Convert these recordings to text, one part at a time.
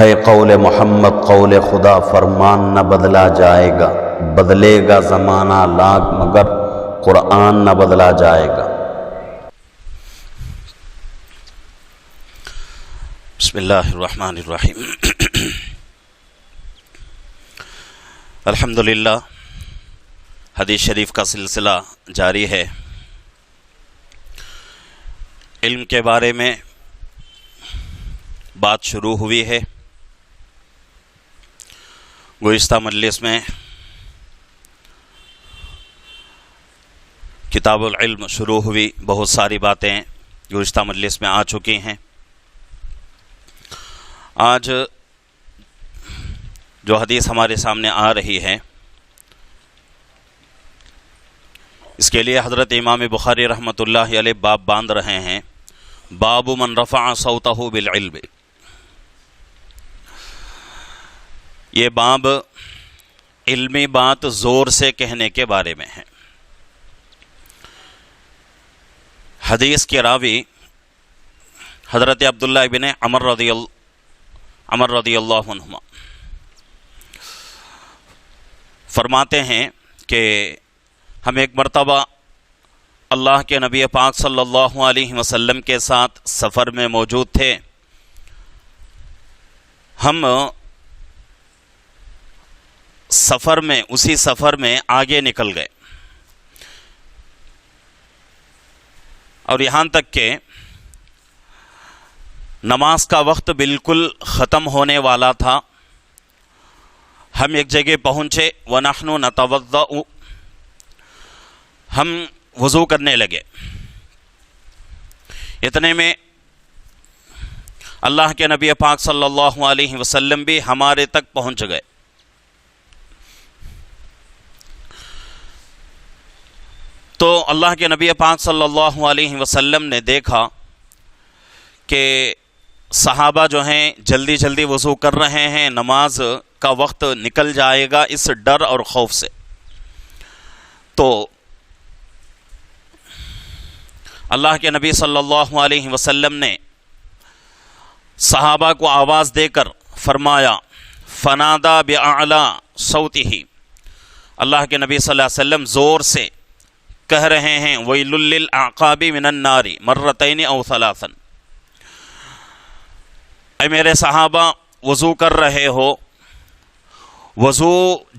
ہے قول محمد قول خدا فرمان نہ بدلا جائے گا، بدلے گا زمانہ لاکھ مگر قرآن نہ بدلا جائے گا۔ بسم اللہ الرحمن الرحیم۔ الحمدللہ، حدیث شریف کا سلسلہ جاری ہے۔ علم کے بارے میں بات شروع ہوئی ہے۔ گزشتہ مجلس میں کتاب العلم شروع ہوئی، بہت ساری باتیں گزشتہ مجلس میں آ چکی ہیں۔ آج جو حدیث ہمارے سامنے آ رہی ہے، اس کے لیے حضرت امام بخاری رحمۃ اللہ علیہ باب باندھ رہے ہیں، باب من رفع صوتہ بالعلم۔ یہ باب علمی بات زور سے کہنے کے بارے میں ہے۔ حدیث کے راوی حضرت عبداللہ ابن عمر رضی اللہ عنہما فرماتے ہیں کہ ہم ایک مرتبہ اللہ کے نبی پاک صلی اللہ علیہ وسلم کے ساتھ سفر میں موجود تھے۔ ہم اسی سفر میں آگے نکل گئے، اور یہاں تک کہ نماز کا وقت بالکل ختم ہونے والا تھا۔ ہم ایک جگہ پہنچے، وَنَحْنُ نَتَوَضَّأُ، ہم وضو کرنے لگے۔ اتنے میں اللہ کے نبی پاک صلی اللہ علیہ وسلم بھی ہمارے تک پہنچ گئے۔ تو اللہ کے نبی پاک صلی اللہ علیہ وسلم نے دیکھا کہ صحابہ جو ہیں جلدی جلدی وضو کر رہے ہیں، نماز کا وقت نکل جائے گا اس ڈر اور خوف سے۔ تو اللہ کے نبی صلی اللہ علیہ وسلم نے صحابہ کو آواز دے کر فرمایا، فنادا بأعلی صوتہ، اللہ کے نبی صلی اللہ علیہ وسلم زور سے کہہ رہے ہیں، ویل للأعقاب من النار مرتین او ثلاثا، اے میرے صحابہ وضو کر رہے ہو، وضو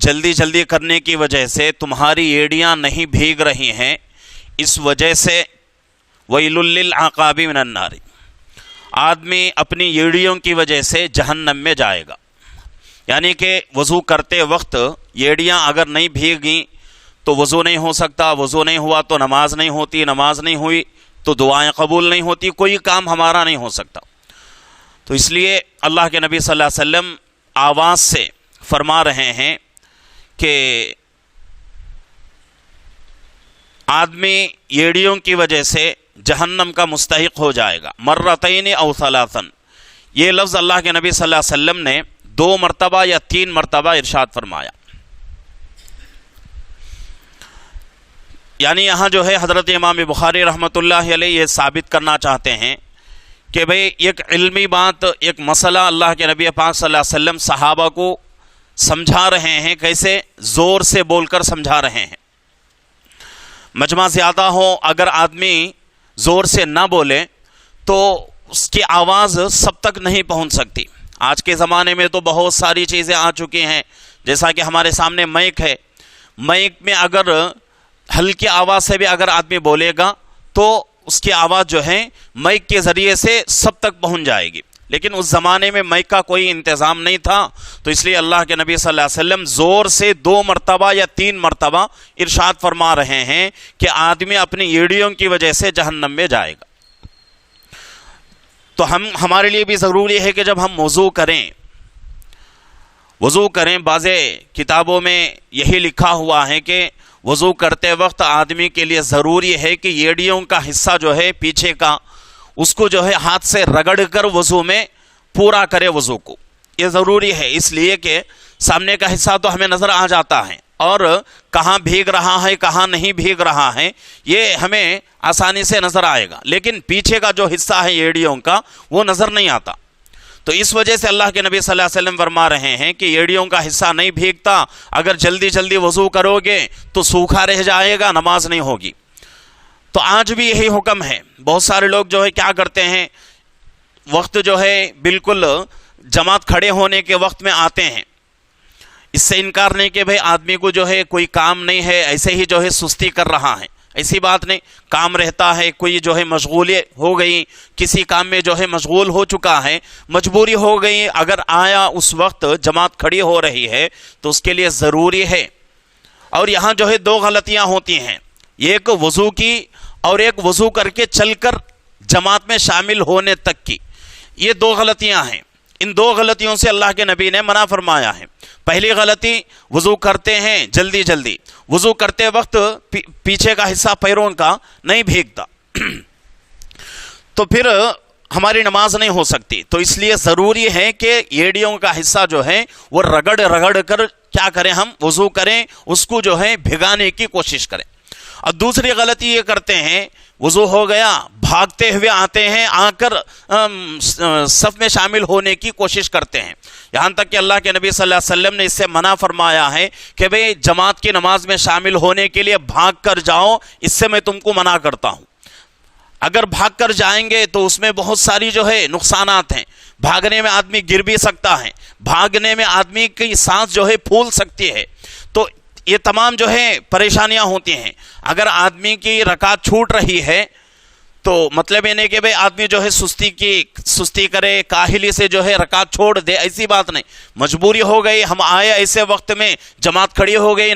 جلدی جلدی کرنے کی وجہ سے تمہاری ایڑیاں نہیں بھیگ رہی ہیں، اس وجہ سے ویل للعقاب من النار، آدمی اپنی ایڑیوں کی وجہ سے جہنم میں جائے گا۔ یعنی کہ وضو کرتے وقت ایڑیاں اگر نہیں بھیگیں تو وضو نہیں ہو سکتا، وضو نہیں ہوا تو نماز نہیں ہوتی، نماز نہیں ہوئی تو دعائیں قبول نہیں ہوتی، کوئی کام ہمارا نہیں ہو سکتا۔ تو اس لیے اللہ کے نبی صلی اللہ علیہ وسلم آواز سے فرما رہے ہیں کہ آدمی ایڑیوں کی وجہ سے جہنم کا مستحق ہو جائے گا، مرتین او ثلاثا۔ یہ لفظ اللہ کے نبی صلی اللہ علیہ وسلم نے 2 مرتبہ یا 3 مرتبہ ارشاد فرمایا۔ یعنی یہاں جو ہے حضرت امام بخاری رحمۃ اللہ علیہ یہ ثابت کرنا چاہتے ہیں کہ بھئی ایک علمی بات، ایک مسئلہ اللہ کے نبی پاک صلی اللہ علیہ وسلم صحابہ کو سمجھا رہے ہیں، کیسے؟ زور سے بول کر سمجھا رہے ہیں۔ مجمع زیادہ ہو، اگر آدمی زور سے نہ بولے تو اس کی آواز سب تک نہیں پہنچ سکتی۔ آج کے زمانے میں تو بہت ساری چیزیں آ چکی ہیں، جیسا کہ ہمارے سامنے مائک ہے، مائک میں اگر ہلکی آواز سے بھی اگر آدمی بولے گا تو اس کی آواز جو ہے مائک کے ذریعے سے سب تک پہنچ جائے گی۔ لیکن اس زمانے میں مائک کا کوئی انتظام نہیں تھا، تو اس لیے اللہ کے نبی صلی اللہ علیہ وسلم زور سے 2 مرتبہ یا 3 مرتبہ ارشاد فرما رہے ہیں کہ آدمی اپنی ایڑیوں کی وجہ سے جہنم میں جائے گا۔ تو ہمارے لیے بھی ضروری ہے کہ جب ہم وضو کریں، بعض کتابوں میں یہی لکھا ہوا ہے کہ وضو کرتے وقت آدمی کے لیے ضروری ہے کہ ایڑیوں کا حصہ جو ہے پیچھے کا، اس کو جو ہے ہاتھ سے رگڑ کر وضو میں پورا کرے وضو کو۔ یہ ضروری ہے، اس لیے کہ سامنے کا حصہ تو ہمیں نظر آ جاتا ہے، اور کہاں بھیگ رہا ہے کہاں نہیں بھیگ رہا ہے یہ ہمیں آسانی سے نظر آئے گا، لیکن پیچھے کا جو حصہ ہے ایڑیوں کا وہ نظر نہیں آتا۔ تو اس وجہ سے اللہ کے نبی صلی اللہ علیہ وسلم فرما رہے ہیں کہ ایڑیوں کا حصہ نہیں بھیگتا، اگر جلدی جلدی وضو کرو گے تو سوکھا رہ جائے گا، نماز نہیں ہوگی۔ تو آج بھی یہی حکم ہے۔ بہت سارے لوگ جو ہے کیا کرتے ہیں، وقت جو ہے بالکل جماعت کھڑے ہونے کے وقت میں آتے ہیں، اس سے انکار نہیں کہ بھئی آدمی کو جو ہے کوئی کام نہیں ہے، ایسے ہی جو ہے سستی کر رہا ہے، ایسی بات نہیں، کام رہتا ہے، کوئی جو ہے مشغولی ہو گئی، کسی کام میں جو ہے مشغول ہو چکا ہے، مجبوری ہو گئی، اگر آیا اس وقت جماعت کھڑی ہو رہی ہے تو اس کے لیے ضروری ہے۔ اور یہاں جو ہے دو غلطیاں ہوتی ہیں، ایک وضو کی اور ایک وضو کر کے چل کر جماعت میں شامل ہونے تک کی، یہ دو غلطیاں ہیں۔ ان دو غلطیوں سے اللہ کے نبی نے منع فرمایا ہے۔ پہلی غلطی، وضو کرتے ہیں جلدی جلدی، وضو کرتے وقت پیچھے کا حصہ پیروں کا نہیں بھیگتا تو پھر ہماری نماز نہیں ہو سکتی۔ تو اس لیے ضروری ہے کہ ایڑیوں کا حصہ جو ہے وہ رگڑ رگڑ کر کیا کریں، ہم وضو کریں، اس کو جو ہے بھگانے کی کوشش کریں۔ اور دوسری غلطی یہ کرتے ہیں، وضو ہو گیا، بھاگتے ہوئے آتے ہیں، آ کر صف میں شامل ہونے کی کوشش کرتے ہیں، یہاں تک کہ اللہ کے نبی صلی اللہ علیہ وسلم نے اس سے منع فرمایا ہے کہ بھئی جماعت کی نماز میں شامل ہونے کے لیے بھاگ کر جاؤ، اس سے میں تم کو منع کرتا ہوں۔ اگر بھاگ کر جائیں گے تو اس میں بہت ساری جو ہے نقصانات ہیں، بھاگنے میں آدمی گر بھی سکتا ہے، بھاگنے میں آدمی کی سانس جو ہے پھول سکتی ہے، تو یہ تمام جو ہے پریشانیاں ہوتی ہیں۔ اگر آدمی کی رکعت چھوٹ رہی ہے تو مطلب یہ نہیں کہ بھئی آدمی جو ہے سستی کرے، کاہلی سے جو ہے رکعت چھوڑ دے، ایسی بات نہیں۔ مجبوری ہو گئی، ہم آئے ایسے وقت میں، جماعت کھڑی ہو گئی،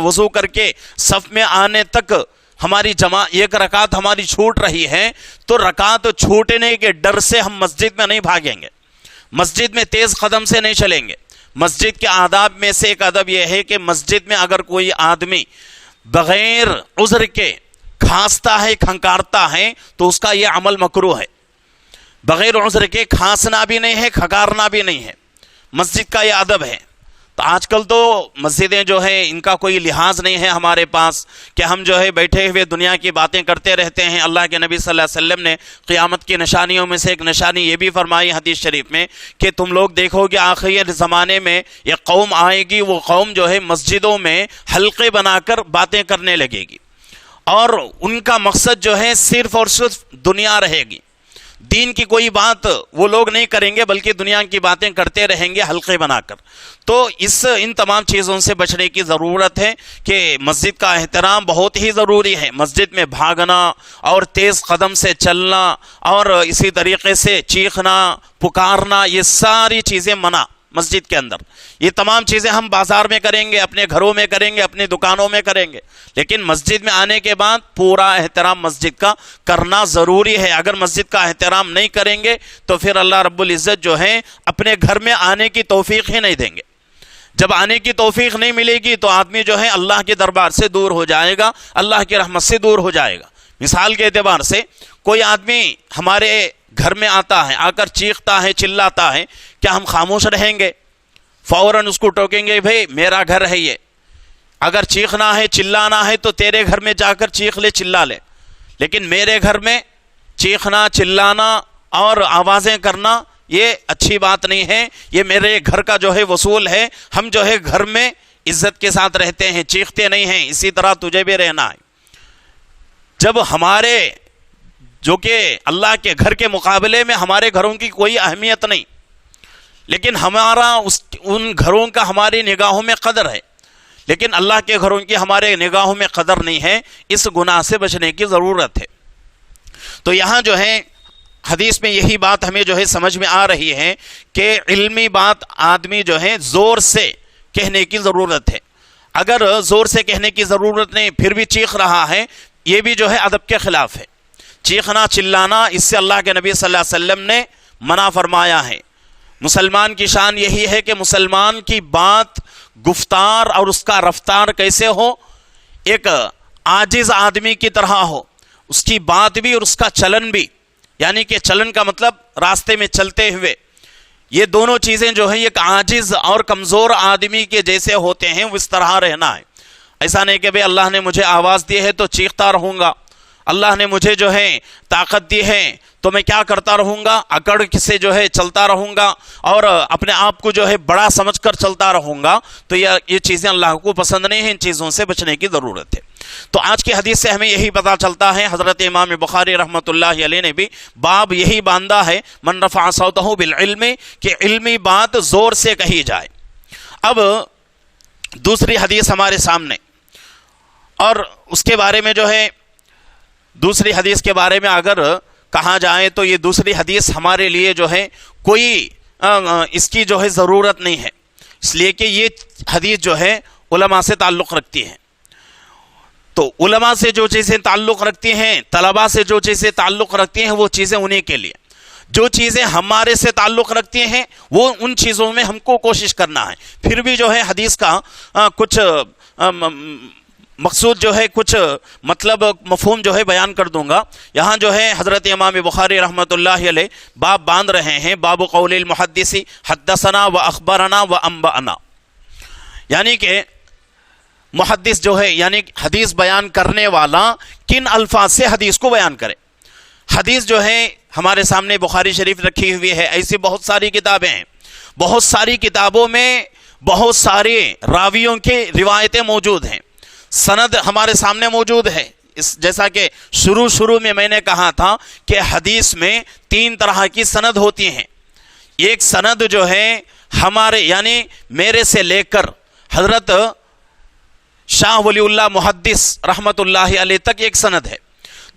وضو کر کے صف میں آنے تک ہماری ایک رکعت ہماری چھوٹ رہی ہے، تو رکعت چھوٹنے کے ڈر سے ہم مسجد میں نہیں بھاگیں گے، مسجد میں تیز قدم سے نہیں چلیں گے۔ مسجد کے آداب میں سے ایک ادب یہ ہے کہ مسجد میں اگر کوئی آدمی بغیر عذر کے کھانستا ہے، کھنکارتا ہے تو اس کا یہ عمل مکروہ ہے۔ بغیر عذر کے کھانسنا بھی نہیں ہے، کھنکارنا بھی نہیں ہے، مسجد کا یہ ادب ہے۔ تو آج کل تو مسجدیں جو ہے ان کا کوئی لحاظ نہیں ہے ہمارے پاس کہ ہم جو ہے بیٹھے ہوئے دنیا کی باتیں کرتے رہتے ہیں۔ اللہ کے نبی صلی اللہ علیہ وسلم نے قیامت کی نشانیوں میں سے ایک نشانی یہ بھی فرمائی حدیث شریف میں کہ تم لوگ دیکھو گے آخری زمانے میں ایک قوم آئے گی، وہ قوم جو ہے مسجدوں میں حلقے بنا کر باتیں کرنے لگے گی، اور ان کا مقصد جو ہے صرف اور صرف دنیا رہے گی، دین کی کوئی بات وہ لوگ نہیں کریں گے بلکہ دنیا کی باتیں کرتے رہیں گے حلقے بنا کر۔ تو ان تمام چیزوں سے بچنے کی ضرورت ہے کہ مسجد کا احترام بہت ہی ضروری ہے۔ مسجد میں بھاگنا اور تیز قدم سے چلنا اور اسی طریقے سے چیخنا، پکارنا، یہ ساری چیزیں منع مسجد کے اندر۔ یہ تمام چیزیں ہم بازار میں کریں گے، اپنے گھروں میں کریں گے، اپنی دکانوں میں کریں گے، لیکن مسجد میں آنے کے بعد پورا احترام مسجد کا کرنا ضروری ہے۔ اگر مسجد کا احترام نہیں کریں گے تو پھر اللہ رب العزت جو ہے اپنے گھر میں آنے کی توفیق ہی نہیں دیں گے۔ جب آنے کی توفیق نہیں ملے گی تو آدمی جو ہے اللہ کے دربار سے دور ہو جائے گا، اللہ کی رحمت سے دور ہو جائے گا۔ مثال کے اعتبار سے کوئی آدمی ہمارے گھر میں آتا ہے، آ کر چیختا ہے، چلاتا ہے، کیا ہم خاموش رہیں گے؟ فوراً اس کو ٹوکیں گے، بھئی میرا گھر ہے یہ، اگر چیخنا ہے چلانا ہے تو تیرے گھر میں جا کر چیخ لے، چلا لے، لیکن میرے گھر میں چیخنا، چلانا اور آوازیں کرنا یہ اچھی بات نہیں ہے، یہ میرے گھر کا جو ہے وصول ہے۔ ہم جو ہے گھر میں عزت کے ساتھ رہتے ہیں، چیختے نہیں ہیں، اسی طرح تجھے بھی رہنا ہے۔ جب ہمارے جو کہ اللہ کے گھر کے مقابلے میں ہمارے گھروں کی کوئی اہمیت نہیں، لیکن ہمارا ان گھروں کا ہماری نگاہوں میں قدر ہے، لیکن اللہ کے گھروں کی ہمارے نگاہوں میں قدر نہیں ہے، اس گناہ سے بچنے کی ضرورت ہے۔ تو یہاں جو ہے حدیث میں یہی بات ہمیں جو ہے سمجھ میں آ رہی ہے کہ علمی بات آدمی جو ہے زور سے کہنے کی ضرورت ہے۔ اگر زور سے کہنے کی ضرورت نہیں پھر بھی چیخ رہا ہے، یہ بھی جو ہے ادب کے خلاف ہے۔ چیخنا، چلانا، اس سے اللہ کے نبی صلی اللہ علیہ وسلم نے منع فرمایا ہے۔ مسلمان کی شان یہی ہے کہ مسلمان کی بات، گفتار اور اس کا رفتار کیسے ہو؟ ایک عاجز آدمی کی طرح ہو، اس کی بات بھی اور اس کا چلن بھی، یعنی کہ چلن کا مطلب راستے میں چلتے ہوئے، یہ دونوں چیزیں جو ہیں ایک عاجز اور کمزور آدمی کے جیسے ہوتے ہیں، وہ اس طرح رہنا ہے۔ ایسا نہیں کہ بھئی اللہ نے مجھے آواز دی ہے تو چیختا رہوں گا، اللہ نے مجھے جو ہے طاقت دی ہے تو میں کیا کرتا رہوں گا، اکڑ سے جو ہے چلتا رہوں گا اور اپنے آپ کو جو ہے بڑا سمجھ کر چلتا رہوں گا، تو یہ چیزیں اللہ کو پسند نہیں ہیں، ان چیزوں سے بچنے کی ضرورت ہے۔ تو آج کی حدیث سے ہمیں یہی پتہ چلتا ہے، حضرت امام بخاری رحمۃ اللہ علیہ نے بھی باب یہی باندھا ہے، من رفع صوتہ بالعلم، کہ علمی بات زور سے کہی جائے۔ اب دوسری حدیث ہمارے سامنے، اور اس کے بارے میں جو ہے دوسری حدیث کے بارے میں اگر کہا جائے تو یہ دوسری حدیث ہمارے لیے جو ہے کوئی اس کی جو ہے ضرورت نہیں ہے، اس لیے کہ یہ حدیث جو ہے علماء سے تعلق رکھتی ہے۔ تو علماء سے جو چیزیں تعلق رکھتی ہیں، طلباء سے جو چیزیں تعلق رکھتی ہیں، وہ چیزیں انہیں کے لیے۔ جو چیزیں ہمارے سے تعلق رکھتی ہیں وہ ان چیزوں میں ہم کو کوشش کرنا ہے۔ پھر بھی جو ہے حدیث کا کچھ مقصود جو ہے، کچھ مطلب مفہوم جو ہے بیان کر دوں گا۔ یہاں جو ہے حضرت امام بخاری رحمۃ اللہ علیہ باب باندھ رہے ہیں، باب قول المحدث حدثنا و اخبرنا و انبأنا، یعنی کہ محدث جو ہے یعنی حدیث بیان کرنے والا کن الفاظ سے حدیث کو بیان کرے۔ حدیث جو ہے ہمارے سامنے بخاری شریف رکھی ہوئی ہے، ایسی بہت ساری کتابیں ہیں، بہت ساری کتابوں میں بہت سارے راویوں کے روایتیں موجود ہیں، سند ہمارے سامنے موجود ہے۔ جیسا کہ شروع میں نے کہا تھا کہ حدیث میں 3 طرح کی سند ہوتی ہیں۔ ایک سند جو ہے ہمارے یعنی میرے سے لے کر حضرت شاہ ولی اللہ محدث رحمت اللہ علیہ تک ایک سند ہے۔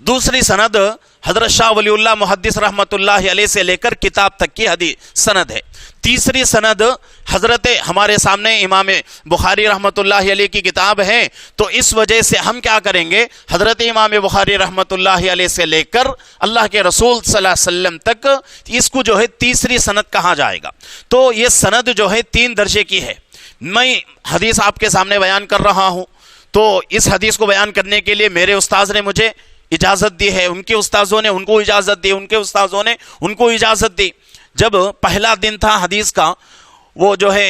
دوسری سند حضرت شاہ ولی اللہ محدث رحمت اللہ علیہ سے لے کر کتاب تک کی حدیث سند ہے۔ تیسری سند حضرت ہمارے سامنے امام بخاری رحمت اللہ علیہ کی کتاب ہے، تو اس وجہ سے ہم کیا کریں گے، حضرت امام بخاری رحمت اللہ علیہ سے لے کر اللہ کے رسول صلی اللہ علیہ وسلم تک، اس کو جو ہے تیسری سند کہا جائے گا۔ تو یہ سند جو ہے 3 درجے کی ہے۔ میں حدیث آپ کے سامنے بیان کر رہا ہوں، تو اس حدیث کو بیان کرنے کے لیے میرے استاذ نے مجھے اجازت دی ہے، ان کے استاذوں نے ان کو اجازت دی، ان کے استاذوں نے ان کو اجازت دی۔ جب پہلا دن تھا حدیث کا، وہ جو ہے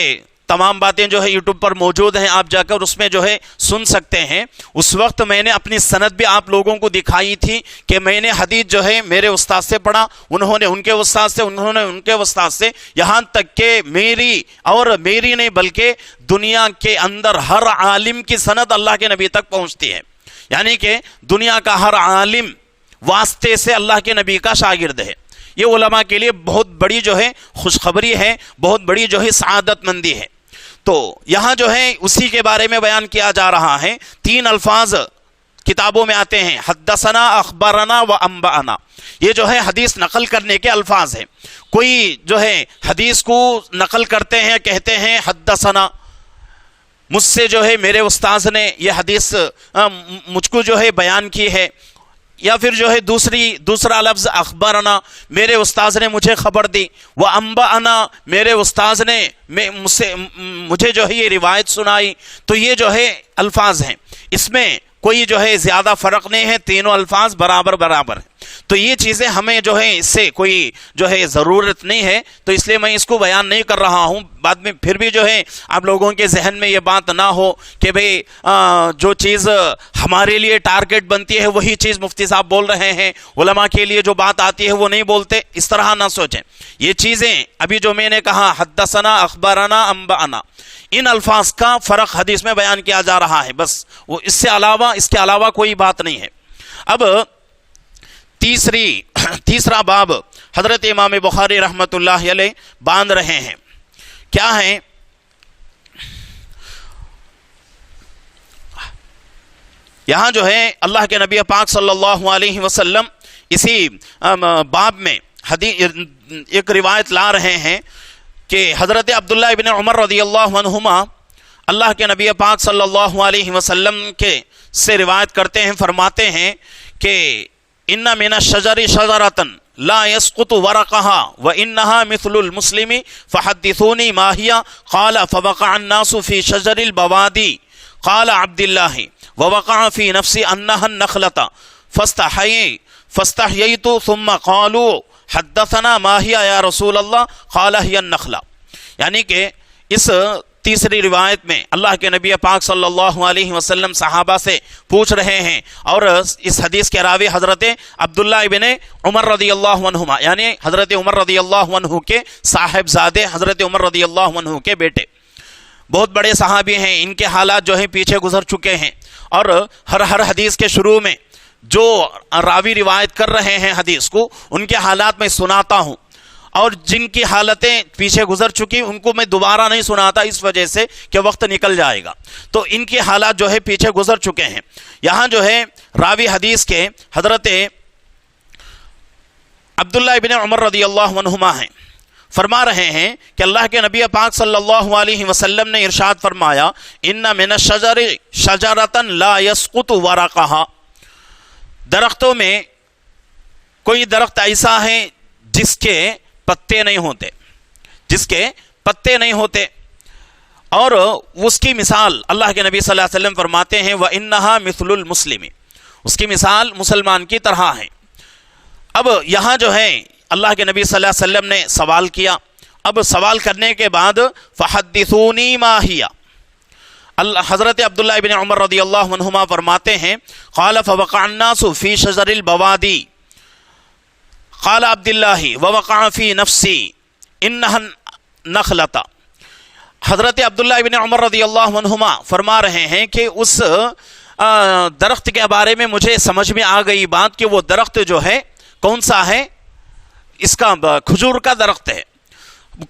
تمام باتیں جو ہے یوٹیوب پر موجود ہیں، آپ جا کر اس میں جو ہے سن سکتے ہیں۔ اس وقت میں نے اپنی سند بھی آپ لوگوں کو دکھائی تھی کہ میں نے حدیث جو ہے میرے استاد سے پڑھا، انہوں نے ان کے استاد سے، انہوں نے ان کے استاد سے، یہاں تک کہ میری نہیں بلکہ دنیا کے اندر ہر عالم کی سند اللہ کے نبی تک پہنچتی ہے، یعنی کہ دنیا کا ہر عالم واسطے سے اللہ کے نبی کا شاگرد ہے۔ یہ علماء کے لیے بہت بڑی جو ہے خوشخبری ہے، بہت بڑی جو ہے سعادت مندی ہے۔ تو یہاں جو ہے اسی کے بارے میں بیان کیا جا رہا ہے۔ 3 الفاظ کتابوں میں آتے ہیں، حدثنا، اخبرنا و انبأنا، یہ جو ہے حدیث نقل کرنے کے الفاظ ہیں۔ کوئی جو ہے حدیث کو نقل کرتے ہیں، کہتے ہیں حدثنا، مجھ سے جو ہے میرے استاذ نے یہ حدیث مجھ کو جو ہے بیان کی ہے، یا پھر جو ہے دوسرا لفظ اخبرنا، میرے استاذ نے مجھے خبر دی، وہ انبأنا، میرے استاذ نے مجھے جو ہے یہ روایت سنائی۔ تو یہ جو ہے الفاظ ہیں، اس میں کوئی جو ہے زیادہ فرق نہیں ہے، تینوں الفاظ برابر ہیں۔ تو یہ چیزیں ہمیں جو ہے اس سے کوئی جو ہے ضرورت نہیں ہے، تو اس لیے میں اس کو بیان نہیں کر رہا ہوں۔ بعد میں پھر بھی جو ہے آپ لوگوں کے ذہن میں یہ بات نہ ہو کہ بھئی جو چیز ہمارے لیے ٹارگٹ بنتی ہے وہی چیز مفتی صاحب بول رہے ہیں، علماء کے لیے جو بات آتی ہے وہ نہیں بولتے، اس طرح نہ سوچیں۔ یہ چیزیں ابھی جو میں نے کہا حدثنا، اخبرنا، انبأنا، ان الفاظ کا فرق حدیث میں بیان کیا جا رہا ہے، بس وہ اس کے علاوہ کوئی بات نہیں ہے۔ اب تیسرا باب حضرت امام بخاری رحمت اللہ علیہ باندھ رہے ہیں، کیا ہے؟ یہاں جو ہے اللہ کے نبی پاک صلی اللہ علیہ وسلم اسی باب میں ایک روایت لا رہے ہیں کہ حضرت عبداللہ ابن عمر رضی اللہ عنہما اللہ کے نبی پاک صلی اللہ علیہ وسلم کے سے روایت کرتے ہیں، فرماتے ہیں کہ ان من الشجر شجرۃ لا يسقط ورقها وانها مثل المسلم فحدثوني ما هي قال فوقع الناس في شجر البوادي قال عبد الله ووقع في نفسي انها النخلة فاستحييت ثم قالوا حدثنا ما هي يا رسول الله قال هي النخلة، یعنی کہ اس تیسری روایت میں اللہ کے نبی پاک صلی اللہ علیہ وسلم صحابہ سے پوچھ رہے ہیں، اور اس حدیث کے راوی حضرت عبداللہ ابن عمر رضی اللہ عنہما، یعنی حضرت عمر رضی اللہ عنہ کے صاحبزادے، حضرت عمر رضی اللہ عنہ کے بیٹے، بہت بڑے صحابی ہیں، ان کے حالات جو ہیں پیچھے گزر چکے ہیں، اور ہر حدیث کے شروع میں جو راوی روایت کر رہے ہیں حدیث کو، ان کے حالات میں سناتا ہوں، اور جن کی حالتیں پیچھے گزر چکی ان کو میں دوبارہ نہیں سناتا، اس وجہ سے کہ وقت نکل جائے گا، تو ان کی حالات جو ہے پیچھے گزر چکے ہیں۔ یہاں جو ہے راوی حدیث کے حضرت عبداللہ ابن عمر رضی اللہ عنہما ہیں، فرما رہے ہیں کہ اللہ کے نبی پاک صلی اللہ علیہ وسلم نے ارشاد فرمایا، ان من الشجر شجرۃ لا يسقط ورقها، درختوں میں کوئی درخت ایسا ہے جس کے پتے نہیں ہوتے، جس کے پتے نہیں ہوتے، اور اس کی مثال اللہ کے نبی صلی اللہ علیہ وسلم فرماتے ہیں وَإِنَّهَا مِثْلُ الْمُسْلِمِ، اس کی مثال مسلمان کی طرح ہے۔ اب یہاں جو ہے اللہ کے نبی صلی اللہ علیہ وسلم نے سوال کیا، اب سوال کرنے کے بعد فَحَدِّثُونِي مَا هِيَ، حضرت عبداللہ ابن عمر رضی اللہ عنہما فرماتے ہیں قال فوقع الناس فی شجر البوادی قال عبداللہ ووقع فی نفسی انہا نخلتا، حضرت عبداللہ ابن عمر رضی اللہ عنہما فرما رہے ہیں کہ اس درخت کے بارے میں مجھے سمجھ میں آ گئی بات کہ وہ درخت جو ہے کون سا ہے، اس کا کھجور کا درخت ہے۔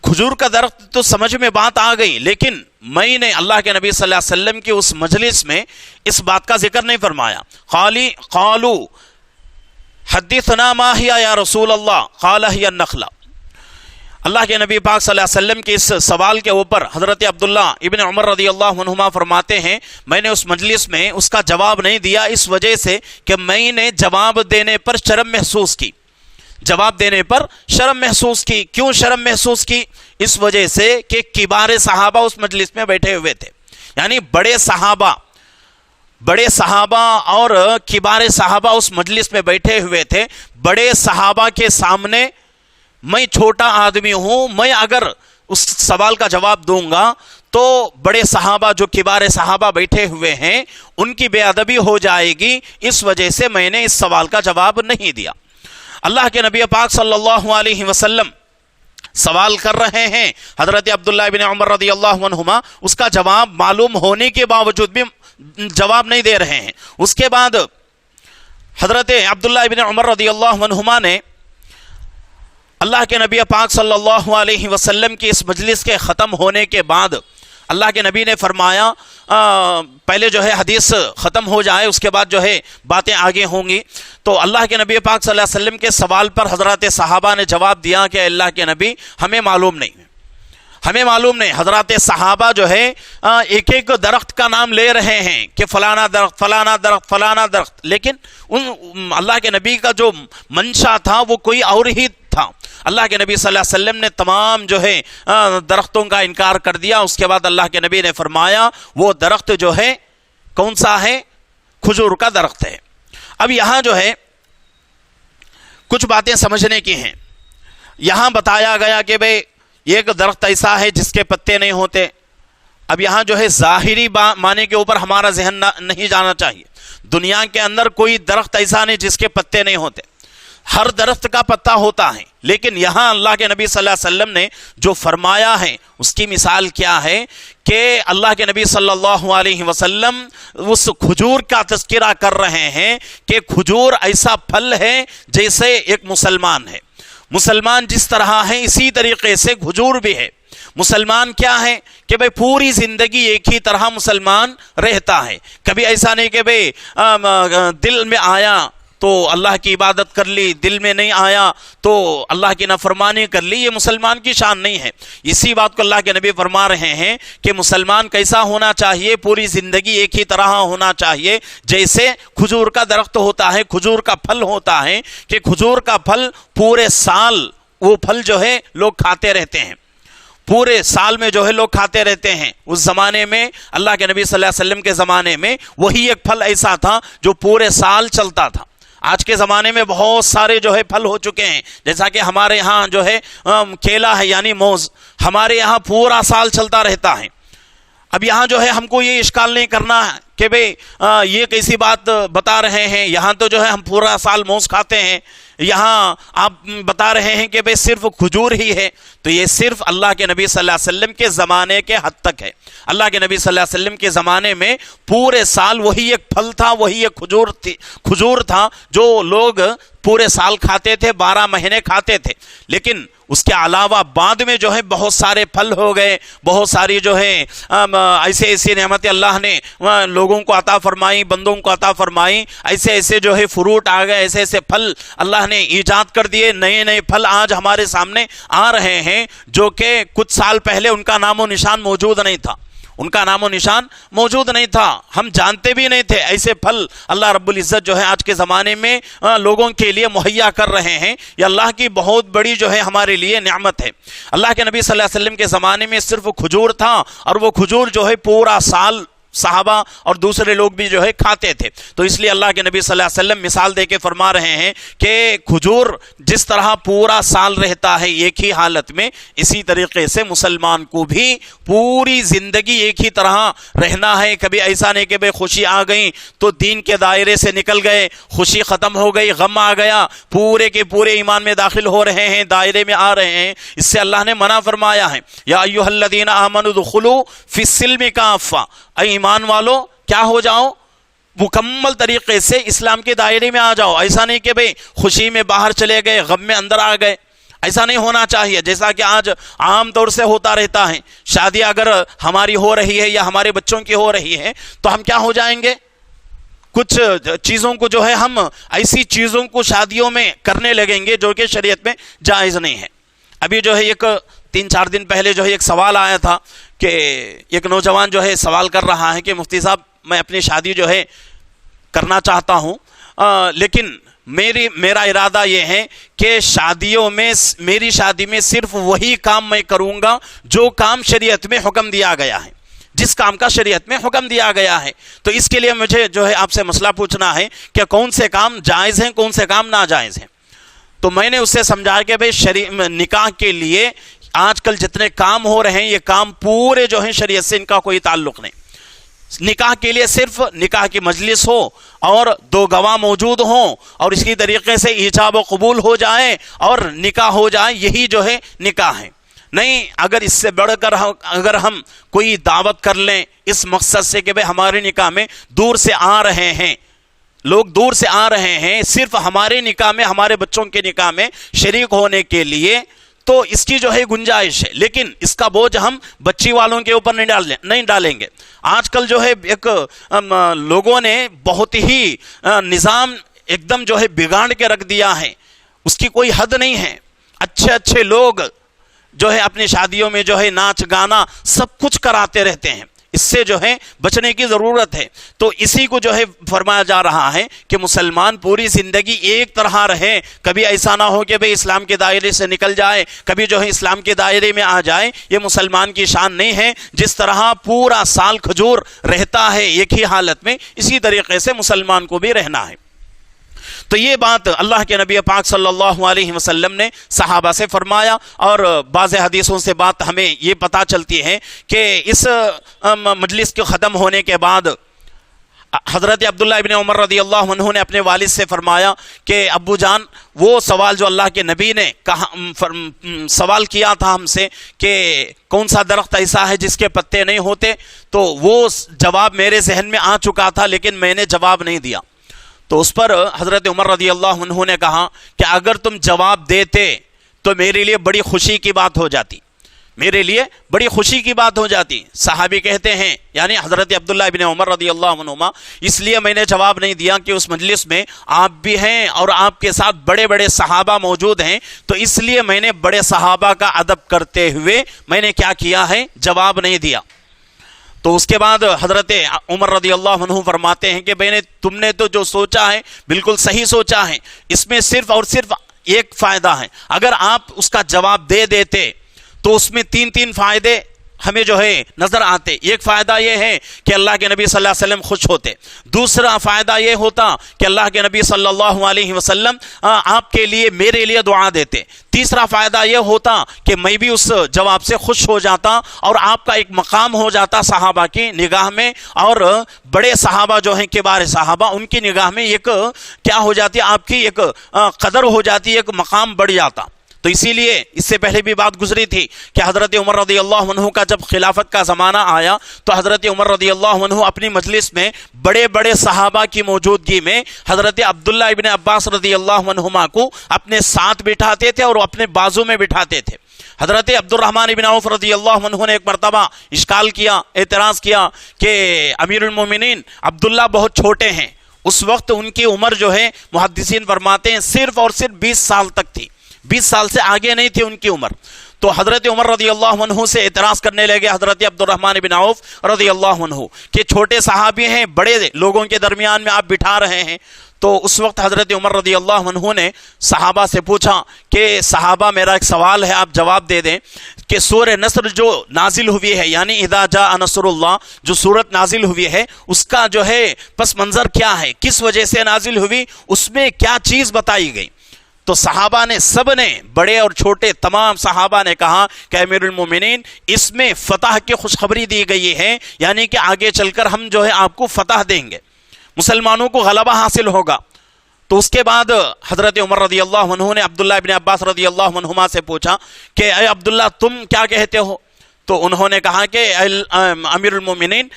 کھجور کا درخت تو سمجھ میں بات آ گئی، لیکن میں نے اللہ کے نبی صلی اللہ علیہ وسلم کی اس مجلس میں اس بات کا ذکر نہیں فرمایا۔ قالوا حدثنا ما ہی یا رسول اللہ قال ہی النخلہ، اللہ کے نبی پاک صلی اللہ علیہ وسلم کے اس سوال کے اوپر حضرت عبداللہ ابن عمر رضی اللہ عنہما فرماتے ہیں میں نے اس مجلس میں اس کا جواب نہیں دیا، اس وجہ سے کہ میں نے جواب دینے پر شرم محسوس کی، جواب دینے پر شرم محسوس کی۔ کیوں شرم محسوس کی؟ اس وجہ سے کہ کبار صحابہ اس مجلس میں بیٹھے ہوئے تھے، یعنی بڑے صحابہ اور کبار صحابہ اس مجلس میں بیٹھے ہوئے تھے۔ بڑے صحابہ کے سامنے میں چھوٹا آدمی ہوں، میں اگر اس سوال کا جواب دوں گا تو بڑے صحابہ جو کبار صحابہ بیٹھے ہوئے ہیں ان کی بے ادبی ہو جائے گی، اس وجہ سے میں نے اس سوال کا جواب نہیں دیا۔ اللہ کے نبی پاک صلی اللہ علیہ وسلم سوال کر رہے ہیں، حضرت عبداللہ ابن عمر رضی اللہ عنہما اس کا جواب معلوم ہونے کے باوجود بھی جواب نہیں دے رہے ہیں۔ اس کے بعد حضرت عبداللہ ابن عمر رضی اللہ عنہما نے اللہ کے نبی پاک صلی اللہ علیہ وسلم کی اس مجلس کے ختم ہونے کے بعد اللہ کے نبی نے فرمایا پہلے جو ہے حدیث ختم ہو جائے، اس کے بعد جو ہے باتیں آگے ہوں گی، تو اللہ کے نبی پاک صلی اللہ علیہ وسلم کے سوال پر حضرات صحابہ نے جواب دیا کہ اللہ کے نبی ہمیں معلوم نہیں، ہمیں معلوم نہیں۔ حضرات صحابہ جو ہے ایک ایک درخت کا نام لے رہے ہیں کہ فلانا درخت فلانا درخت فلانا درخت، لیکن اللہ کے نبی کا جو منشا تھا وہ کوئی اور ہی تھا۔ اللہ کے نبی صلی اللہ علیہ وسلم نے تمام جو ہے درختوں کا انکار کر دیا۔ اس کے بعد اللہ کے نبی نے فرمایا وہ درخت جو ہے کون سا ہے؟ کھجور کا درخت ہے۔ اب یہاں جو ہے کچھ باتیں سمجھنے کی ہیں۔ یہاں بتایا گیا کہ بھئی ایک درخت ایسا ہے جس کے پتے نہیں ہوتے۔ اب یہاں جو ہے ظاہری معنی کے اوپر ہمارا ذہن نہیں جانا چاہیے۔ دنیا کے اندر کوئی درخت ایسا نہیں جس کے پتے نہیں ہوتے، ہر درخت کا پتا ہوتا ہے، لیکن یہاں اللہ کے نبی صلی اللہ علیہ وسلم نے جو فرمایا ہے اس کی مثال کیا ہے کہ اللہ کے نبی صلی اللہ علیہ وسلم اس کھجور کا تذکرہ کر رہے ہیں کہ کھجور ایسا پھل ہے جیسے ایک مسلمان ہے، مسلمان جس طرح ہے اسی طریقے سے کھجور بھی ہے۔ مسلمان کیا ہے کہ بھئی پوری زندگی ایک ہی طرح مسلمان رہتا ہے، کبھی ایسا نہیں کہ بھئی دل میں آیا تو اللہ کی عبادت کر لی، دل میں نہیں آیا تو اللہ کی نافرمانی کر لی، یہ مسلمان کی شان نہیں ہے۔ اسی بات کو اللہ کے نبی فرما رہے ہیں کہ مسلمان کیسا ہونا چاہیے، پوری زندگی ایک ہی طرح ہونا چاہیے جیسے کھجور کا درخت ہوتا ہے، کھجور کا پھل ہوتا ہے کہ کھجور کا پھل پورے سال وہ پھل جو ہے لوگ کھاتے رہتے ہیں، پورے سال میں جو ہے لوگ کھاتے رہتے ہیں۔ اس زمانے میں اللہ کے نبی صلی اللہ علیہ وسلم کے زمانے میں وہی ایک پھل ایسا تھا جو پورے سال چلتا تھا۔ آج کے زمانے میں بہت سارے جو ہے پھل ہو چکے ہیں، جیسا کہ ہمارے ہاں جو ہے کیلا ہے یعنی موز، ہمارے یہاں پورا سال چلتا رہتا ہے، اب یہاں جو ہے ہم کو یہ اشکال نہیں کرنا ہے کہ بھئی یہ کیسی بات بتا رہے ہیں، یہاں تو جو ہے ہم پورا سال موز کھاتے ہیں، یہاں آپ بتا رہے ہیں کہ بھئی صرف کھجور ہی ہے. تو یہ صرف اللہ کے نبی صلی اللہ علیہ وسلم کے زمانے کے حد تک ہے. اللہ کے نبی صلی اللہ علیہ وسلم کے زمانے میں پورے سال وہی ایک پھل تھا، وہی ایک کھجور تھا جو لوگ پورے سال کھاتے تھے، 12 مہینے کھاتے تھے. لیکن اس کے علاوہ بعد میں جو ہے بہت سارے پھل ہو گئے، بہت ساری جو ہے ایسے نعمت اللہ نے لوگوں کو عطا فرمائی، بندوں کو عطا فرمائی. ایسے جو ہے فروٹ آ گئے، ایسے پھل اللہ نے ایجاد کر دیے. نئے پھل آج ہمارے سامنے آ رہے ہیں جو کہ کچھ سال پہلے ان کا نام و نشان موجود نہیں تھا، ان کا نام و نشان موجود نہیں تھا، ہم جانتے بھی نہیں تھے. ایسے پھل اللہ رب العزت جو ہے آج کے زمانے میں لوگوں کے لیے مہیا کر رہے ہیں. یہ اللہ کی بہت بڑی جو ہے ہمارے لیے نعمت ہے. اللہ کے نبی صلی اللہ علیہ وسلم کے زمانے میں صرف کھجور تھا، اور وہ کھجور جو ہے پورا سال صحابہ اور دوسرے لوگ بھی جو ہے کھاتے تھے. تو اس لیے اللہ کے نبی صلی اللہ علیہ وسلم مثال دے کے فرما رہے ہیں کہ کھجور جس طرح پورا سال رہتا ہے ایک ہی حالت میں، اسی طریقے سے مسلمان کو بھی پوری زندگی ایک ہی طرح رہنا ہے. کبھی ایسا نہیں کہ بھئی خوشی آ گئی تو دین کے دائرے سے نکل گئے، خوشی ختم ہو گئی، غم آ گیا، پورے کے پورے ایمان میں داخل ہو رہے ہیں، دائرے میں آ رہے ہیں. اس سے اللہ نے منع فرمایا ہے، یا ایھا الذین آمنوا ادخلوا فی السلم کافہ، اے ایمان والو کیا ہو جاؤ، مکمل طریقے سے اسلام کے دائرے میں آ جاؤ. ایسا نہیں کہ بھئی خوشی میں باہر چلے گئے، غم میں اندر آ گئے، ایسا نہیں ہونا چاہیے. جیسا کہ آج عام طور سے ہوتا رہتا ہے، شادی اگر ہماری ہو رہی ہے یا ہمارے بچوں کی ہو رہی ہے تو ہم کیا ہو جائیں گے، کچھ چیزوں کو جو ہے ہم ایسی چیزوں کو شادیوں میں کرنے لگیں گے جو کہ شریعت میں جائز نہیں ہے. ابھی جو ہے 3-4 دن پہلے جو ہے ایک سوال آیا تھا کہ ایک نوجوان جو ہے سوال کر رہا ہے کہ مفتی صاحب میں اپنی شادی جو ہے کرنا چاہتا ہوں، لیکن میرا ارادہ یہ ہے کہ شادیوں میں میری شادی میں صرف وہی کام میں کروں گا جو کام شریعت میں حکم دیا گیا ہے، جس کام کا شریعت میں حکم دیا گیا ہے. تو اس کے لیے مجھے جو ہے آپ سے مسئلہ پوچھنا ہے کہ کون سے کام جائز ہیں، کون سے کام ناجائز ہیں. تو میں نے اس سے سمجھایا کہ بھئی نکاح کے لیے آج کل جتنے کام ہو رہے ہیں یہ کام پورے جو ہیں شریعت سے ان کا کوئی تعلق نہیں. نکاح کے لیے صرف نکاح کی مجلس ہو اور 2 گواہ موجود ہوں اور اسی طریقے سے ایجاب و قبول ہو جائے اور نکاح ہو جائے، یہی جو ہے نکاح ہے. نہیں، اگر اس سے بڑھ کر اگر ہم کوئی دعوت کر لیں اس مقصد سے کہ بھئی ہمارے نکاح میں دور سے آ رہے ہیں، لوگ دور سے آ رہے ہیں صرف ہمارے نکاح میں، ہمارے بچوں کے نکاح میں شریک ہونے کے لیے، تو اس کی جو ہے گنجائش ہے. لیکن اس کا بوجھ ہم بچی والوں کے اوپر نہیں ڈالیں گے. آج کل جو ہے ایک لوگوں نے بہت ہی نظام ایک دم جو ہے بگاڑ کے رکھ دیا ہے، اس کی کوئی حد نہیں ہے. اچھے لوگ جو ہے اپنی شادیوں میں جو ہے ناچ گانا سب کچھ کراتے رہتے ہیں. اس سے جو ہے بچنے کی ضرورت ہے. تو اسی کو جو ہے فرمایا جا رہا ہے کہ مسلمان پوری زندگی ایک طرح رہے، کبھی ایسا نہ ہو کہ بھئی اسلام کے دائرے سے نکل جائے، کبھی جو ہے اسلام کے دائرے میں آ جائے. یہ مسلمان کی شان نہیں ہے. جس طرح پورا سال کھجور رہتا ہے ایک ہی حالت میں، اسی طریقے سے مسلمان کو بھی رہنا ہے. تو یہ بات اللہ کے نبی پاک صلی اللہ علیہ وسلم نے صحابہ سے فرمایا. اور بعض حدیثوں سے بات ہمیں یہ پتہ چلتی ہے کہ اس مجلس کے ختم ہونے کے بعد حضرت عبداللہ ابن عمر رضی اللہ عنہ نے اپنے والد سے فرمایا کہ ابو جان، وہ سوال جو اللہ کے نبی نے سوال کیا تھا ہم سے کہ کون سا درخت ایسا ہے جس کے پتے نہیں ہوتے، تو وہ جواب میرے ذہن میں آ چکا تھا لیکن میں نے جواب نہیں دیا. تو اس پر حضرت عمر رضی اللہ عنہ نے کہا کہ اگر تم جواب دیتے تو میرے لیے بڑی خوشی کی بات ہو جاتی، میرے لیے بڑی خوشی کی بات ہو جاتی. صحابی کہتے ہیں یعنی حضرت عبداللہ ابن عمر رضی اللہ عنہما، اس لیے میں نے جواب نہیں دیا کہ اس مجلس میں آپ بھی ہیں اور آپ کے ساتھ بڑے بڑے صحابہ موجود ہیں، تو اس لیے میں نے بڑے صحابہ کا ادب کرتے ہوئے میں نے کیا کیا ہے، جواب نہیں دیا. تو اس کے بعد حضرت عمر رضی اللہ عنہ فرماتے ہیں کہ بہن، تم نے تو جو سوچا ہے بالکل صحیح سوچا ہے، اس میں صرف اور صرف ایک فائدہ ہے. اگر آپ اس کا جواب دے دیتے تو اس میں 3 فائدے ہمیں جو ہے نظر آتے۔ ایک فائدہ یہ ہے کہ اللہ کے نبی صلی اللہ علیہ وسلم خوش ہوتے، دوسرا فائدہ یہ ہوتا کہ اللہ کے نبی صلی اللہ علیہ وسلم آپ کے لیے میرے لیے دعا دیتے، تیسرا فائدہ یہ ہوتا کہ میں بھی اس جواب سے خوش ہو جاتا اور آپ کا ایک مقام ہو جاتا صحابہ کی نگاہ میں، اور بڑے صحابہ جو ہیں کبار صحابہ ان کی نگاہ میں ایک کیا ہو جاتی، آپ کی ایک قدر ہو جاتی، ایک مقام بڑھ جاتا۔ تو اسی لیے اس سے پہلے بھی بات گزری تھی کہ حضرت عمر رضی اللہ عنہ کا جب خلافت کا زمانہ آیا تو حضرت عمر رضی اللہ عنہ اپنی مجلس میں بڑے بڑے صحابہ کی موجودگی میں حضرت عبداللہ ابن عباس رضی اللہ عنہما کو اپنے ساتھ بٹھاتے تھے اور اپنے بازو میں بٹھاتے تھے۔ حضرت عبد الرحمن ابن عوف رضی اللہ عنہ نے ایک مرتبہ اشکال کیا، اعتراض کیا کہ امیر المومنین عبداللہ بہت چھوٹے ہیں۔ اس وقت ان کی عمر جو ہے محدثین فرماتے ہیں صرف اور صرف 20 سال تک تھی، 20 سال سے آگے نہیں تھی ان کی عمر۔ تو حضرت عمر رضی اللہ عنہ سے اعتراض کرنے لگے حضرت عبد الرحمن بن عوف رضی اللہ عنہ کہ چھوٹے صحابی ہیں، بڑے لوگوں کے درمیان میں آپ بٹھا رہے ہیں۔ تو اس وقت حضرت عمر رضی اللہ عنہ نے صحابہ سے پوچھا کہ صحابہ میرا ایک سوال ہے، آپ جواب دے دیں کہ سورہ نصر جو نازل ہوئی ہے، یعنی اذا جاء نصر اللہ جو سورت نازل ہوئی ہے، اس کا جو ہے پس منظر کیا ہے، کس وجہ سے نازل ہوئی، اس میں کیا چیز بتائی گئی؟ تو صحابہ نے، سب نے، بڑے اور چھوٹے تمام صحابہ نے کہا کہ امیر المومنین اس میں فتح کی خوشخبری دی گئی ہے، یعنی کہ آگے چل کر ہم جو ہے آپ کو فتح دیں گے، مسلمانوں کو غلبہ حاصل ہوگا۔ تو اس کے بعد حضرت عمر رضی اللہ عنہ نے عبداللہ ابن عباس رضی اللہ عنہما سے پوچھا کہ اے عبداللہ تم کیا کہتے ہو؟ تو انہوں نے کہا کہ امیر المومنین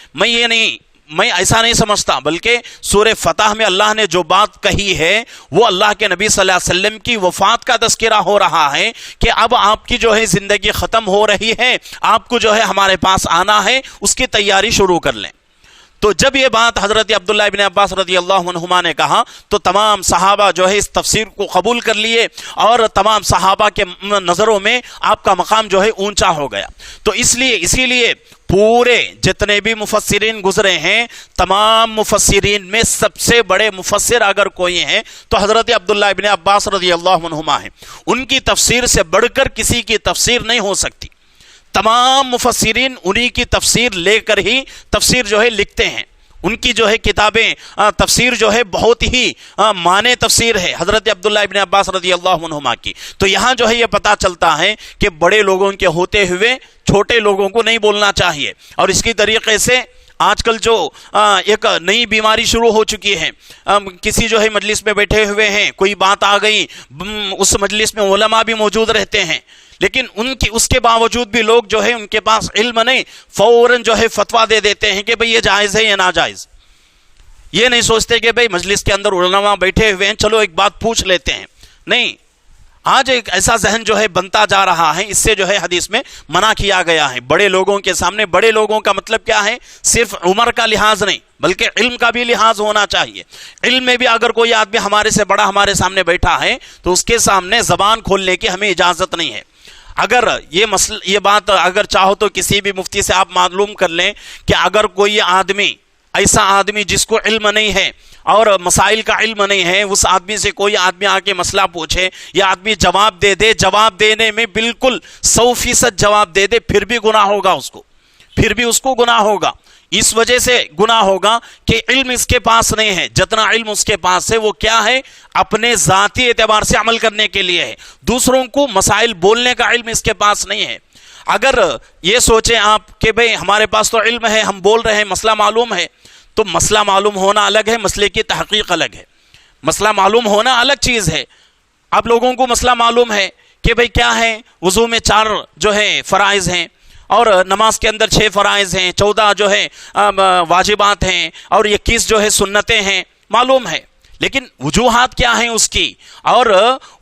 میں ایسا نہیں سمجھتا، بلکہ سورہ فتح میں اللہ نے جو بات کہی ہے وہ اللہ کے نبی صلی اللہ علیہ وسلم کی وفات کا تذکرہ ہو رہا ہے کہ اب آپ کی جو ہے زندگی ختم ہو رہی ہے، آپ کو جو ہے ہمارے پاس آنا ہے، اس کی تیاری شروع کر لیں۔ تو جب یہ بات حضرت عبداللہ ابن عباس رضی اللہ عنہما نے کہا تو تمام صحابہ جو ہے اس تفسیر کو قبول کر لیے، اور تمام صحابہ کے نظروں میں آپ کا مقام جو ہے اونچا ہو گیا۔ تو اسی لیے پورے جتنے بھی مفسرین گزرے ہیں، تمام مفسرین میں سب سے بڑے مفسر اگر کوئی ہیں تو حضرت عبداللہ ابن عباس رضی اللہ عنہما ہیں۔ ان کی تفسیر سے بڑھ کر کسی کی تفسیر نہیں ہو سکتی۔ تمام مفسرین انہی کی تفسیر لے کر ہی تفسیر جو ہے لکھتے ہیں۔ ان کی جو ہے کتابیں تفسیر جو ہے بہت ہی معنی تفسیر ہے حضرت عبداللہ ابن عباس رضی اللہ عنہما کی۔ تو یہاں جو ہے یہ پتہ چلتا ہے کہ بڑے لوگوں کے ہوتے ہوئے چھوٹے لوگوں کو نہیں بولنا چاہیے۔ اور اس کی طریقے سے آج کل جو ایک نئی بیماری شروع ہو چکی ہے، کسی جو ہے مجلس میں بیٹھے ہوئے ہیں، کوئی بات آ گئی، اس مجلس میں علماء بھی موجود رہتے ہیں، لیکن اس کے باوجود بھی لوگ جو ہے ان کے پاس علم نہیں، فوراً جو ہے فتویٰ دے دیتے ہیں کہ بھئی یہ جائز ہے یا ناجائز۔ یہ نہیں سوچتے کہ بھئی مجلس کے اندر علماء بیٹھے ہوئے ہیں، چلو ایک بات پوچھ لیتے ہیں۔ نہیں، آج ایک ایسا ذہن جو ہے بنتا جا رہا ہے، اس سے جو ہے حدیث میں منع کیا گیا ہے۔ بڑے لوگوں کے سامنے، بڑے لوگوں کا مطلب کیا ہے؟ صرف عمر کا لحاظ نہیں بلکہ علم کا بھی لحاظ ہونا چاہیے۔ علم میں بھی اگر کوئی آدمی ہمارے سے بڑا ہمارے سامنے بیٹھا ہے تو اس کے سامنے زبان کھولنے کی ہمیں اجازت نہیں ہے۔ اگر یہ بات اگر چاہو تو کسی بھی مفتی سے آپ معلوم کر لیں کہ اگر کوئی آدمی، ایسا آدمی جس کو علم نہیں ہے اور مسائل کا علم نہیں ہے، اس آدمی سے کوئی آدمی آ کے مسئلہ پوچھے، یا آدمی جواب دے دے، جواب دینے میں بالکل 100% جواب دے دے، پھر بھی گناہ ہوگا اس کو، پھر بھی اس کو گناہ ہوگا۔ اس وجہ سے گناہ ہوگا کہ علم اس کے پاس نہیں ہے۔ جتنا علم اس کے پاس ہے وہ کیا ہے؟ اپنے ذاتی اعتبار سے عمل کرنے کے لیے ہے، دوسروں کو مسائل بولنے کا علم اس کے پاس نہیں ہے۔ اگر یہ سوچیں آپ کہ بھئی ہمارے پاس تو علم ہے، ہم بول رہے ہیں، مسئلہ معلوم ہے، تو مسئلہ معلوم ہونا الگ ہے، مسئلے کی تحقیق الگ ہے۔ مسئلہ معلوم ہونا الگ چیز ہے۔ اب لوگوں کو مسئلہ معلوم ہے کہ بھئی کیا ہے، وضو میں 4 جو ہے فرائض ہیں، اور نماز کے اندر 6 فرائض ہیں، 14 جو ہے واجبات ہیں، اور 21 جو ہے سنتیں ہیں، معلوم ہے۔ لیکن وجوہات کیا ہیں اس کی، اور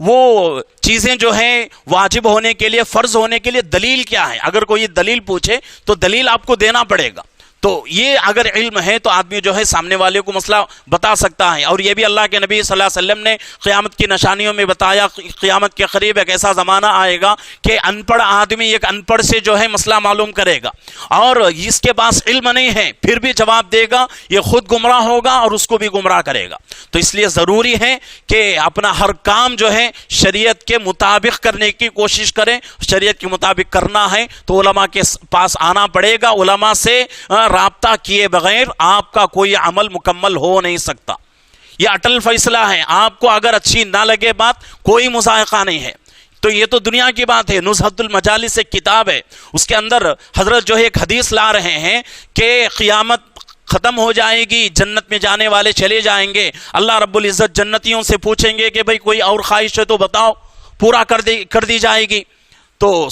وہ چیزیں جو ہیں واجب ہونے کے لیے، فرض ہونے کے لیے دلیل کیا ہے؟ اگر کوئی دلیل پوچھے تو دلیل آپ کو دینا پڑے گا۔ تو یہ اگر علم ہے تو آدمی جو ہے سامنے والے کو مسئلہ بتا سکتا ہے. اور یہ بھی اللہ کے نبی صلی اللہ علیہ وسلم نے قیامت کی نشانیوں میں بتایا. قیامت کے قریب ایک ایسا زمانہ آئے گا کہ ان پڑھ آدمی ایک ان پڑھ سے جو ہے مسئلہ معلوم کرے گا, اور اس کے پاس علم نہیں ہے پھر بھی جواب دے گا, یہ خود گمراہ ہوگا اور اس کو بھی گمراہ کرے گا. تو اس لیے ضروری ہے کہ اپنا ہر کام جو ہے شریعت کے مطابق کرنے کی کوشش کریں. شریعت کے مطابق کرنا ہے تو علماء کے پاس آنا پڑے گا. علماء سے رابطہ کیے بغیر آپ کا کوئی عمل مکمل ہو نہیں سکتا. یہ اٹل فیصلہ ہے. آپ کو اگر اچھی نہ لگے بات, کوئی مذائقہ نہیں ہے. تو یہ تو دنیا کی بات ہے. نزہۃ المجالس ایک کتاب ہے, اس کے اندر حضرت جو ہے ایک حدیث لا رہے ہیں کہ قیامت ختم ہو جائے گی, جنت میں جانے والے چلے جائیں گے. اللہ رب العزت جنتیوں سے پوچھیں گے کہ بھئی کوئی اور خواہش ہے تو بتاؤ, پورا کر دی جائے گی. تو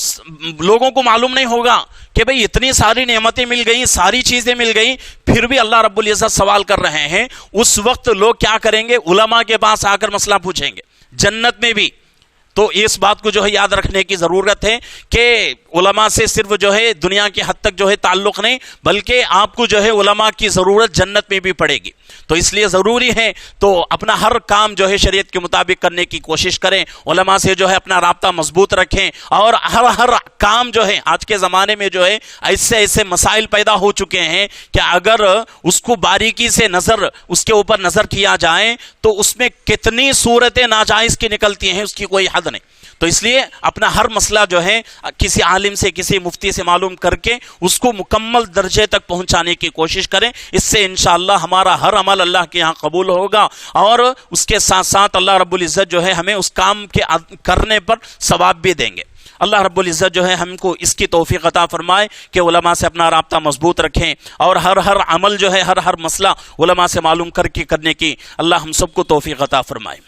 لوگوں کو معلوم نہیں ہوگا کہ بھئی اتنی ساری نعمتیں مل گئیں, ساری چیزیں مل گئیں, پھر بھی اللہ رب العزت سوال کر رہے ہیں. اس وقت لوگ کیا کریں گے؟ علماء کے پاس آ کر مسئلہ پوچھیں گے, جنت میں بھی. تو اس بات کو جو ہے یاد رکھنے کی ضرورت ہے کہ علماء سے صرف جو ہے دنیا کی حد تک جو ہے تعلق نہیں, بلکہ آپ کو جو ہے علماء کی ضرورت جنت میں بھی پڑے گی. تو اس لیے ضروری ہے تو اپنا ہر کام جو ہے شریعت کے مطابق کرنے کی کوشش کریں. علماء سے جو ہے اپنا رابطہ مضبوط رکھیں, اور ہر کام جو ہے آج کے زمانے میں جو ہے ایسے مسائل پیدا ہو چکے ہیں کہ اگر اس کو باریکی سے اس کے اوپر نظر کیا جائے تو اس میں کتنی صورتیں ناجائز کی نکلتی ہیں, اس کی کوئی حد نہیں. تو اس لیے اپنا ہر مسئلہ جو ہے کسی عالم سے, کسی مفتی سے معلوم کر کے اس کو مکمل درجے تک پہنچانے کی کوشش کریں. اس سے انشاءاللہ ہمارا ہر عمل اللہ کے یہاں قبول ہوگا, اور اس کے ساتھ ساتھ اللہ رب العزت جو ہے ہمیں اس کام کے کرنے پر ثواب بھی دیں گے. اللہ رب العزت جو ہے ہم کو اس کی توفیق عطا فرمائے کہ علماء سے اپنا رابطہ مضبوط رکھیں, اور ہر عمل جو ہے ہر مسئلہ علماء سے معلوم کر کے کرنے کی اللہ ہم سب کو توفیق عطا فرمائے.